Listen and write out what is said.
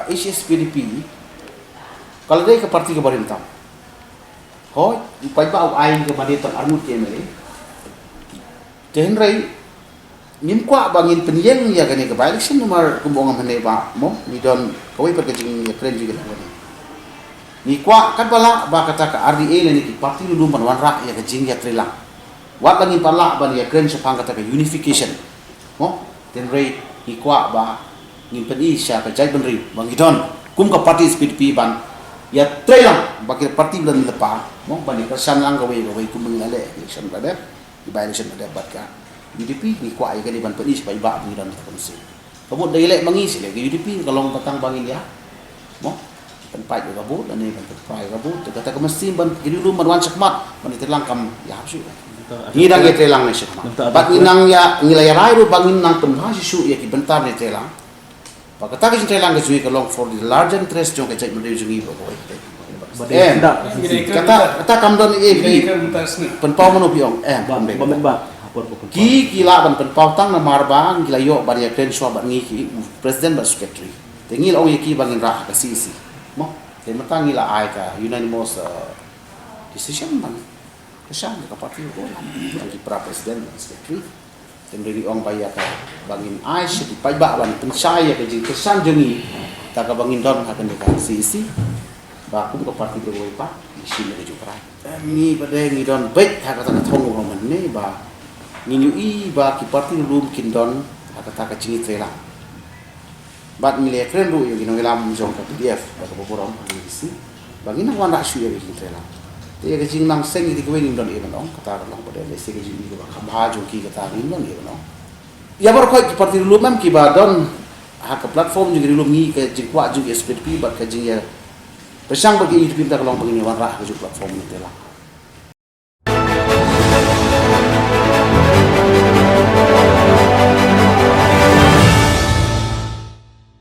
HSPDP kalau dia ke parti ke pemerintah hoi pai ba ai ke manita armut ke mele tenrai nim kwa bangin penyeng ya gani ke election nomor kumbong mane ba mo ni don kawai perkecing ya keren juga lah ni kwa kan bala ba kata ka RDA ni parti lu man wan rak ya kecing ya trilang wat bangin pala ban ya keren sepang kata ka unification mo tenrai ni kwa ba ngin pedi sya ka jai benri bangidon kum ka parti SPDP ban ya trilang bakir parti bulan lepa mo ban kersan lang gawai kum mengale election pada di election pada bat ka UDP ni kuat ya kan ban pedi supaya ba bangidon komisi kabut dai lek mangisi le UDP kalau petang bangin ya mo tempat juga kabut dan ni kan tempat kabut kata ka mesti ban jadi lu man wan sakmat ban trilang kam ya habsu ngidang ya trilang ni sakmat bat inang ya ngilai rai ru bangin nang penha sisu ya ki bentar ni trilang Pakata kita telang kesui kalau for the large interest jong kecek mendiri jungi bawa. Kata kamdon penpau manu piong ki kila ban penpau tang na marbang kila yo bari kren shwa ban ngi ki president ban secretary. Tengil ong yaki bangin rah ka sisi. Mo te matang ila ai ka unanimous decision ban. Kesan ka parti ko. Ki pra president ban secretary. Tendiri ong bayar ka bangin ai si pai ba ban pensaya ke jing kesan jengi ta ka bangin don hakan ka sisi ba kum ka parti ko pa isi ne ju krai ni pada ni don baik ha ka ta thong ko man ne ba ni yu i ba ki parti room kin don ha ka ta ka jingi trela bat mi le kren ru yu gino lam jong ka PDF ba ka borom isi bangin wan ra shu ya ki trela te ga jing nang seng di ko ni don e don kata long pada le se ga jing ni ba khamha jo ki kata ni don e don ya bar ko ki parti lu mam ki ba don ha ka platform juga lu ngi ke jing kwa ju SPDP ba ka jing ya pesang bagi hidup kita kalau begini wan ra ka ju platform ni te la